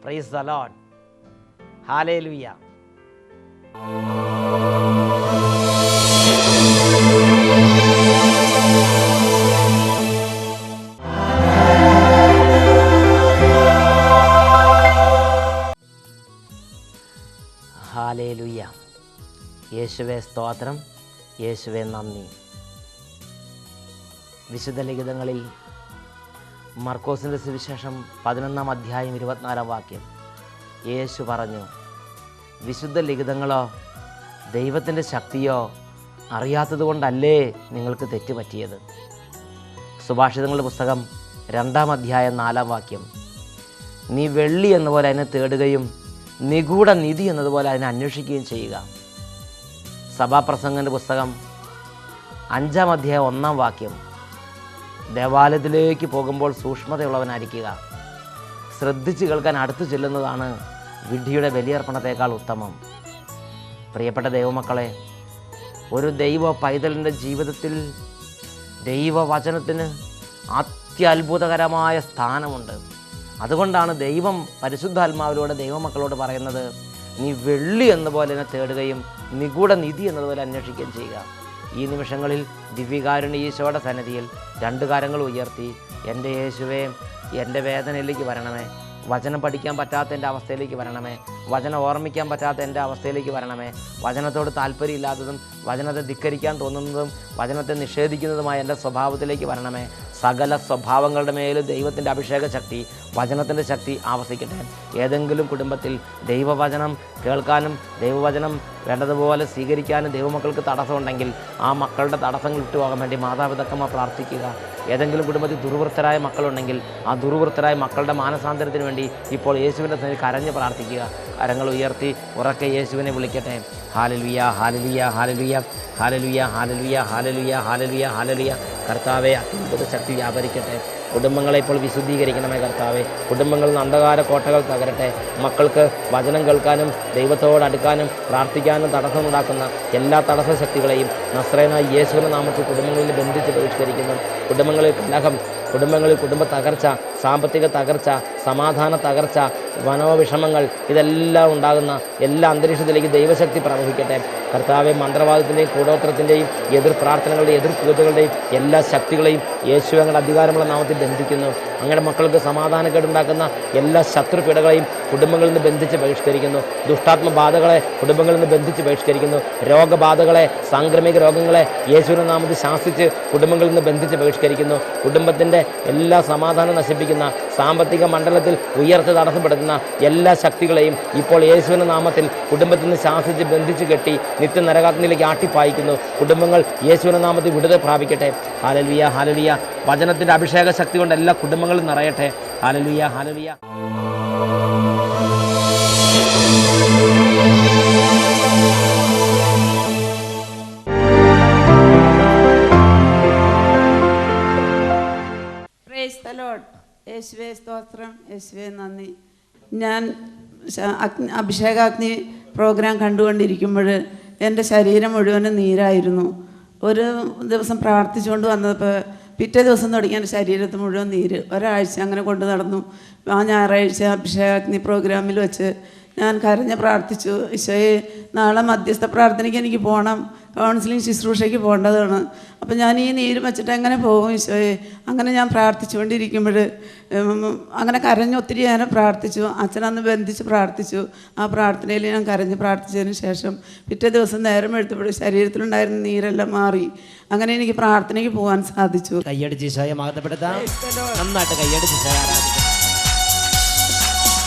Price the Lord. Hallelujah. Hallelujah. യേശുവേ സ്തോത്രം, യേശുവേ നന്ദി. വിശുദ്ധ ലിഖിതങ്ങളിൽ മർക്കോസിൻ്റെ സുവിശേഷം 11-ാം അധ്യായം 24-ാം വാക്യം യേശു പറഞ്ഞു, വിശുദ്ധ ലിഖിതങ്ങളോ ദൈവത്തിൻ്റെ ശക്തിയോ അറിയാത്തത് കൊണ്ടല്ലേ നിങ്ങൾക്ക് തെറ്റുപറ്റിയത്. സുഭാഷിതങ്ങളുടെ പുസ്തകം 2-ാം അധ്യായം 4-ാം വാക്യം നീ വെള്ളി എന്നപോലെ അതിനെ തേടുകയും നിഗൂഢ നിധി എന്നതുപോലെ അതിനെ അന്വേഷിക്കുകയും ചെയ്യുക. സഭാപ്രസംഗൻ്റെ പുസ്തകം 5-ാം അധ്യായം 1-ാം വാക്യം. ദേവാലയത്തിലേക്ക് പോകുമ്പോൾ സൂക്ഷ്മതയുള്ളവനായിരിക്കുക. ശ്രദ്ധിച്ച് കേൾക്കാൻ അടുത്തു ചെല്ലുന്നതാണ് വിഡ്ഢിയുടെ ബലിയർപ്പണത്തേക്കാൾ ഉത്തമം. പ്രിയപ്പെട്ട ദൈവമക്കളെ, ഒരു ദൈവ പൈതലിൻ്റെ ജീവിതത്തിൽ ദൈവവചനത്തിന് അത്യത്ഭുതകരമായ സ്ഥാനമുണ്ട്. അതുകൊണ്ടാണ് ദൈവം പരിശുദ്ധാത്മാവിലൂടെ ദൈവമക്കളോട് പറയുന്നത്, നീ വെള്ളി എന്നപോലെ എന്നെ തേടുകയും നിഗൂഢ നിധി എന്നതുപോലെ അന്വേഷിക്കുകയും ചെയ്യുക. ഈ നിമിഷങ്ങളിൽ ദിവ്യകാരുണ്യ ഈശോയുടെ സന്നിധിയിൽ 2 കരങ്ങൾ ഉയർത്തി, എൻ്റെ യേശുവേ, എൻ്റെ വേദനയിലേക്ക് വരണമേ, വചനം പഠിക്കാൻ പറ്റാത്ത എൻ്റെ അവസ്ഥയിലേക്ക് വരണമേ, വചനം ഓർമ്മിക്കാൻ പറ്റാത്ത എൻ്റെ അവസ്ഥയിലേക്ക് വരണമേ, വചനത്തോട് താല്പര്യമില്ലാത്തതും വചനത്തെ ധിക്കരിക്കാൻ തോന്നുന്നതും വചനത്തെ നിഷേധിക്കുന്നതുമായ എൻ്റെ സ്വഭാവത്തിലേക്ക് വരണമേ. സകല സ്വഭാവങ്ങളുടെ മേലും ദൈവത്തിൻ്റെ അഭിഷേക ശക്തി, വചനത്തിൻ്റെ ശക്തി ആവസിക്കട്ടെ. ഏതെങ്കിലും കുടുംബത്തിൽ ദൈവവചനം കേൾക്കാനും ദൈവവചനം വേണ്ടതുപോലെ സ്വീകരിക്കാനും ദൈവമക്കൾക്ക് തടസ്സമുണ്ടെങ്കിൽ ആ മക്കളുടെ തടസ്സങ്ങൾ വിട്ടുപോകാൻ വേണ്ടി മാതാപിതാക്കന്മാർ പ്രാർത്ഥിക്കുക. ഏതെങ്കിലും കുടുംബത്തിൽ ദുർവൃത്തരായ മക്കളുണ്ടെങ്കിൽ ആ ദുർവൃത്തരായ മക്കളുടെ മാനസാന്തരത്തിന് വേണ്ടി ഇപ്പോൾ യേശുവിൻ്റെ സന്നിധിയിൽ കരഞ്ഞ് പ്രാർത്ഥിക്കുക. കരങ്ങൾ ഉയർത്തി ഉറക്കെ യേശുവിനെ വിളിക്കട്ടെ. Hallelujah, hallelujah, hallelujah, hallelujah, hallelujah, hallelujah, hallelujah, hallelujah. കർത്താവേ, അത്ഭുത ശക്തി വ്യാപരിക്കട്ടെ. കുടുംബങ്ങളെ ഇപ്പോൾ വിശുദ്ധീകരിക്കണമേ കർത്താവേ. കുടുംബങ്ങളിൽ നിന്ന് അന്ധകാര കോട്ടകൾ തകരട്ടെ. മക്കൾക്ക് വചനം കേൾക്കാനും ദൈവത്തോട് അടുക്കാനും പ്രാർത്ഥിക്കാനും തടസ്സമുണ്ടാക്കുന്ന എല്ലാ തടസ്സ ശക്തികളെയും നസ്രയനായ യേശുവിന്റെ നാമത്തിൽ കുടുംബങ്ങളിൽ ബന്ധിച്ച് ബഹിഷ്കരിക്കുന്നു. കുടുംബങ്ങളിൽ കലഹം, കുടുംബങ്ങളിൽ കുടുംബ തകർച്ച, സാമ്പത്തിക തകർച്ച, സമാധാന തകർച്ച, മനോവിഷമങ്ങൾ, ഇതെല്ലാം ഉണ്ടാകുന്ന എല്ലാ അന്തരീക്ഷത്തിലേക്ക് ദൈവശക്തി പ്രവഹിക്കട്ടെ. കർത്താവെ, മന്ത്രവാദത്തിൻ്റെയും കൂടോത്രത്തിൻ്റെയും എതിർ പ്രാർത്ഥനകളുടെയും എതിർ പൂജകളുടെയും എല്ലാ ശക്തികളെയും യേശു അങ്ങയുടെ അധികാരമുള്ള നാമത്തിൽ ബന്ധിക്കുന്നു. അങ്ങയുടെ മക്കൾക്ക് സമാധാനക്കേടുണ്ടാക്കുന്ന എല്ലാ ശത്രുപീഠകളെയും കുടുംബങ്ങളിൽ നിന്ന് ബന്ധിച്ച് ബഹിഷ്കരിക്കുന്നു. ദുഷ്ടാത്മബാധകളെ കുടുംബങ്ങളിൽ നിന്ന് ബന്ധിച്ച് ബഹിഷ്കരിക്കുന്നു. രോഗബാധകളെ, സാംക്രമിക രോഗങ്ങളെ യേശുവിൻ്റെ നാമത്തിൽ ശാസിച്ച് കുടുംബങ്ങളിൽ നിന്ന് ബന്ധിച്ച് ബഹിഷ്കരിക്കുന്നു. കുടുംബത്തിൻ്റെ എല്ലാ സമാധാനം നശിപ്പിക്കുന്ന, സാമ്പത്തിക മണ്ഡലത്തിൽ ഉയർച്ച തടസ്സപ്പെടുത്തുന്ന എല്ലാ ശക്തികളെയും ഇപ്പോൾ യേശുവിൻ്റെ നാമത്തിൽ കുടുംബത്തിൽ നിന്ന് ശാസിച്ച് ബന്ധിച്ച് കെട്ടി നിത്യ നരകാഗ്നിയിലേക്ക് ആട്ടിപ്പായിക്കുന്നു. കുടുംബങ്ങൾ യേശുവിൻ്റെ നാമത്തിൽ വിടുതൽ പ്രാപിക്കട്ടെ. Hallelujah, hallelujah. വചനത്തിൻ്റെ അഭിഷേക ശക്തി കൊണ്ട് എല്ലാ കുടുംബങ്ങളും നിറയട്ടെ. Hallelujah, hallelujah. Price the Lord. യേശുവേ സ്തോത്രം, യേശുവേ നന്ദി. ഞാൻ അഭിഷേകാഗ്നി പ്രോഗ്രാം കണ്ടുകൊണ്ടിരിക്കുമ്പോൾ എൻ്റെ ശരീരം മുഴുവനും നീരായിരുന്നു. ഒരു ദിവസം പ്രാർത്ഥിച്ചുകൊണ്ട് വന്നപ്പോൾ പിറ്റേ ദിവസം തുടങ്ങിയ എൻ്റെ ശരീരത്ത് മുഴുവൻ നീര്. ഒരാഴ്ച അങ്ങനെ കൊണ്ട് നടന്നു. ആ ഞായറാഴ്ച അഭിഷേകാഗ്നി പ്രോഗ്രാമിൽ വെച്ച് ഞാൻ കരഞ്ഞ് പ്രാർത്ഥിച്ചു, ഈശോയെ, നാളെ മധ്യസ്ഥ പ്രാർത്ഥനയ്ക്ക് എനിക്ക് പോകണം, കൗൺസിലിംഗ് ശുശ്രൂഷയ്ക്ക് പോകേണ്ടതാണ്. അപ്പം ഞാൻ ഈ നീര് വെച്ചിട്ട് എങ്ങനെ പോകും ഈശോയെ? അങ്ങനെ ഞാൻ പ്രാർത്ഥിച്ചുകൊണ്ടിരിക്കുമ്പോൾ അങ്ങനെ കരഞ്ഞ് ഒത്തിരി നേരം പ്രാർത്ഥിച്ചു. അച്ഛനന്ന് ബന്ധിച്ച് പ്രാർത്ഥിച്ചു. ആ പ്രാർത്ഥനയിൽ ഞാൻ കരഞ്ഞ് പ്രാർത്ഥിച്ചതിന് ശേഷം പിറ്റേ ദിവസം നേരം എടുത്തപ്പോൾ ശരീരത്തിലുണ്ടായിരുന്ന നീരെല്ലാം മാറി. അങ്ങനെ എനിക്ക് പ്രാർത്ഥനയ്ക്ക് പോകാൻ സാധിച്ചു. കയ്യടിച്ച് ഈശോയെ മഹത്വപ്പെടുത്താം. നന്നായിട്ട് കയ്യടിച്ച് ഈശോയെ ആരാധിക്കാം.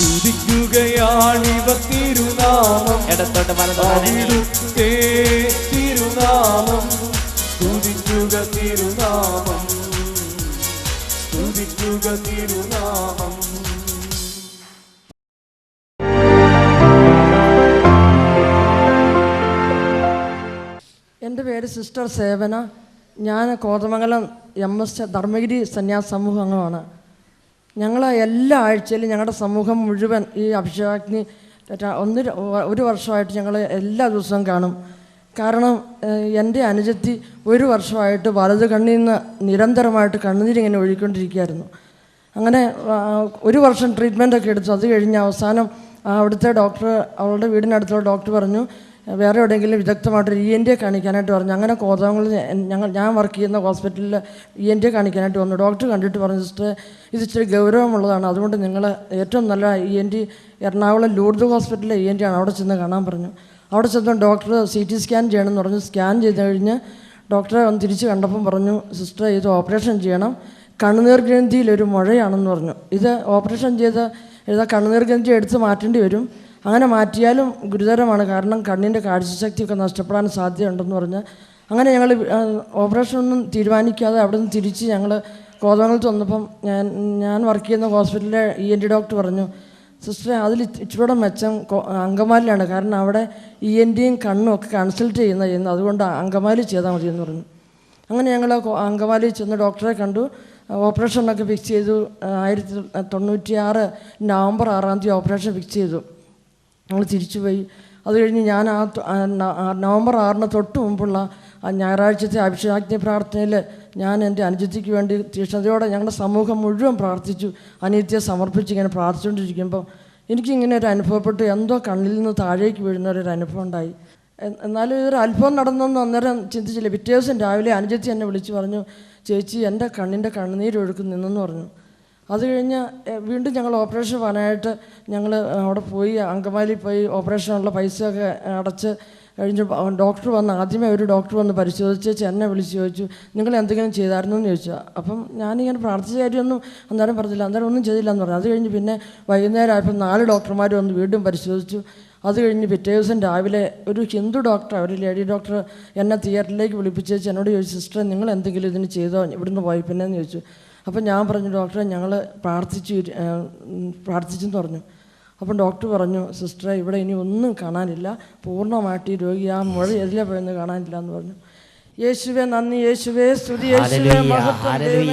സ്തുതിക്കുകയാണിവ തിരുനാമം, ഇടത്തോട്ട് അവിടുത്തെ തിരുനാമം. സ്തുതിക്കുക തിരുനാമം, സ്തുതിക്കുക തിരുനാമം. എൻ്റെ പേര് സിസ്റ്റർ സേവന. ഞാൻ കോതമംഗലം MS ധർമ്മഗിരി സന്യാസ സമൂഹം അംഗമാണ്. ഞങ്ങൾ എല്ലാ ആഴ്ചയിലും ഞങ്ങളുടെ സമൂഹം മുഴുവൻ ഈ അഭിഷേകാഗ്നി ഒരു വർഷമായിട്ട് ഞങ്ങൾ എല്ലാ ദിവസവും കാണും. കാരണം എൻ്റെ അനുജത്തി ഒരു വർഷമായിട്ട് വലത് കണ്ണിൽ നിന്ന് നിരന്തരമായിട്ട് കണ്ണുനീരിങ്ങനെ ഒഴുകിക്കൊണ്ടിരിക്കുകയായിരുന്നു. അങ്ങനെ ഒരു വർഷം ട്രീറ്റ്മെൻറ്റൊക്കെ എടുത്തു. അത് കഴിഞ്ഞ് അവസാനം അവിടുത്തെ ഡോക്ടർ, അവളുടെ വീടിനടുത്തുള്ള ഡോക്ടർ പറഞ്ഞു, വേറെ എവിടെയെങ്കിലും വിദഗ്ധമായിട്ട് ENT കാണിക്കാനായിട്ട് പറഞ്ഞു. അങ്ങനെ കോതമംഗലം ഞാൻ വർക്ക് ചെയ്യുന്ന ഹോസ്പിറ്റലിൽ ENT കാണിക്കാനായിട്ട് വന്നു. ഡോക്ടർ കണ്ടിട്ട് പറഞ്ഞു, സിസ്റ്റർ, ഇത് ഇച്ചിരി ഗൗരവമുള്ളതാണ്, അതുകൊണ്ട് നിങ്ങൾ ഏറ്റവും നല്ല ENT എറണാകുളം ലൂർദ് ഹോസ്പിറ്റലിലെ ENT ആണ്, അവിടെ ചെന്ന് കാണാൻ പറഞ്ഞു. അവിടെ ചെന്ന് ഡോക്ടർ CT സ്കാൻ ചെയ്യണമെന്ന് പറഞ്ഞു. സ്കാൻ ചെയ്ത് കഴിഞ്ഞ് ഡോക്ടറെ വന്ന് തിരിച്ച് കണ്ടപ്പം പറഞ്ഞു, സിസ്റ്റർ, ഇത് ഓപ്പറേഷൻ ചെയ്യണം, കണ്ണുനീർ ഗ്രന്ഥിയിലൊരു മുഴയാണെന്ന് പറഞ്ഞു. ഇത് ഓപ്പറേഷൻ ചെയ്ത് കണ്ണുനീർ ഗ്രന്ഥി എടുത്ത് മാറ്റേണ്ടി വരും. അങ്ങനെ മാറ്റിയാലും ഗുരുതരമാണ്, കാരണം കണ്ണിൻ്റെ കാഴ്ചശക്തിയൊക്കെ നഷ്ടപ്പെടാൻ സാധ്യതയുണ്ടെന്ന് പറഞ്ഞ് അങ്ങനെ ഞങ്ങൾ ഓപ്പറേഷനൊന്നും തീരുമാനിക്കാതെ അവിടെ നിന്ന് തിരിച്ച് ഞങ്ങൾ കോതമംഗലത്ത് വന്നപ്പം ഞാൻ വർക്ക് ചെയ്യുന്ന ഹോസ്പിറ്റലിലെ ENT ഡോക്ടർ പറഞ്ഞു, സിസ്റ്ററെ അതിൽ ഇച്ചിരൂടെ മെച്ചം അങ്കമാലിയാണ്, കാരണം അവിടെ ENTയും കണ്ണും ഒക്കെ കൺസൾട്ട് ചെയ്യുന്നത്, അതുകൊണ്ട് അങ്കമാലി ചെയ്താൽ മതിയെന്ന് പറഞ്ഞു. അങ്ങനെ ഞങ്ങൾ അങ്കമാലി ചെന്ന് ഡോക്ടറെ കണ്ടു. ഓപ്പറേഷനൊക്കെ ഫിക്സ് ചെയ്തു. 1996 നവംബർ 6 ഓപ്പറേഷൻ ഫിക്സ് ചെയ്തു. ഞങ്ങൾ തിരിച്ചുപോയി. അത് കഴിഞ്ഞ് ഞാൻ നവംബർ 6 തൊട്ട് മുമ്പുള്ള ഞായറാഴ്ചത്തെ അഭിഷേകാഗ്നി പ്രാർത്ഥനയിൽ ഞാൻ എൻ്റെ അനുജത്തിക്ക് വേണ്ടി തീക്ഷ്ണതയോടെ ഞങ്ങളുടെ സമൂഹം മുഴുവൻ പ്രാർത്ഥിച്ചു. അനിയത്തിയെ സമർപ്പിച്ച് ഇങ്ങനെ പ്രാർത്ഥിച്ചുകൊണ്ടിരിക്കുമ്പോൾ എനിക്കിങ്ങനെ ഒരു അനുഭവപ്പെട്ടു, എന്തോ കണ്ണിൽ നിന്ന് താഴേക്ക് വീഴുന്ന ഒരു അനുഭവം ഉണ്ടായി. എന്നാലും ഇതൊരു അത്ഭുതം നടന്നെന്ന് അന്നേരം ചിന്തിച്ചില്ല. പിറ്റേ ദിവസം രാവിലെ അനുജത്തി എന്നെ വിളിച്ച് പറഞ്ഞു, ചേച്ചി എൻ്റെ കണ്ണിൻ്റെ കണ്ണുനീരൊഴുക്ക് നിന്നെന്ന് പറഞ്ഞു. അത് കഴിഞ്ഞ് വീണ്ടും ഞങ്ങൾ ഓപ്പറേഷൻ പോകാനായിട്ട് ഞങ്ങൾ അവിടെ പോയി, അങ്കമാലി പോയി ഓപ്പറേഷനുള്ള പൈസയൊക്കെ അടച്ച് കഴിഞ്ഞ് ഡോക്ടർ വന്ന്, ആദ്യമേ ഒരു ഡോക്ടർ വന്ന് പരിശോധിച്ച് എന്നെ വിളിച്ച് ചോദിച്ചു, നിങ്ങൾ എന്തെങ്കിലും ചെയ്തായിരുന്നു എന്ന് ചോദിച്ചു. അപ്പം ഞാനിങ്ങനെ പ്രാർത്ഥിച്ച കാര്യമൊന്നും അന്നേരം പറഞ്ഞില്ല, അന്നേരം ഒന്നും ചെയ്തില്ല എന്ന് പറഞ്ഞു. അത് കഴിഞ്ഞ് പിന്നെ വൈകുന്നേരം ആയപ്പോൾ 4 ഡോക്ടർമാർ വന്ന് വീണ്ടും പരിശോധിച്ചു. അത് കഴിഞ്ഞ് പിറ്റേ ദിവസം രാവിലെ ഒരു ഹിന്ദു ഡോക്ടർ, ഒരു ലേഡി ഡോക്ടർ എന്നെ തിയേറ്ററിലേക്ക് വിളിപ്പിച്ച് എന്നോട് ചോദിച്ചു, സിസ്റ്റർ നിങ്ങൾ എന്തെങ്കിലും ഇതിന് ചെയ്തോ ഇവിടുന്ന് പോയി പിന്നെന്ന് ചോദിച്ചു. അപ്പം ഞാൻ പറഞ്ഞു, ഡോക്ടറെ ഞങ്ങൾ പ്രാർത്ഥിച്ചെന്ന് പറഞ്ഞു. അപ്പം ഡോക്ടർ പറഞ്ഞു, സിസ്റ്ററെ ഇവിടെ ഇനി ഒന്നും കാണാനില്ല, പൂർണ്ണമായിട്ട് ഈ രോഗി ആ മുഴ എതിലെ പോയെന്ന് കാണാനില്ല എന്ന് പറഞ്ഞു. യേശുവേ നന്ദി, യേശുവേ സ്തുതി, യേശുവേ മഹത്വം.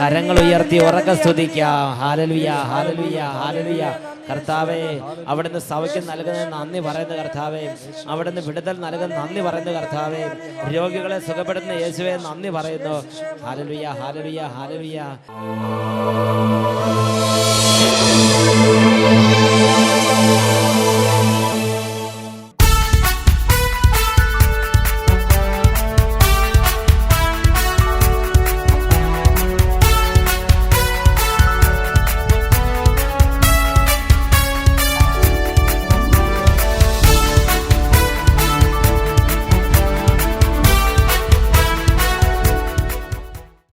കരങ്ങൾ ഉയർത്തി ഉറക്കെ സ്തുതിക്കാം. Hallelujah, hallelujah, hallelujah. കർത്താവേ, അവിടുന്ന് സൗഖ്യം നൽകുന്നത് നന്ദി പറയുന്ന കർത്താവേ, അവിടുന്ന് വിടുതൽ നൽകുന്ന നന്ദി പറയുന്ന കർത്താവേ, രോഗികളെ സുഖപ്പെടുത്തുന്ന യേശുവേ നന്ദി പറയുന്നു. Hallelujah, hallelujah, hallelujah.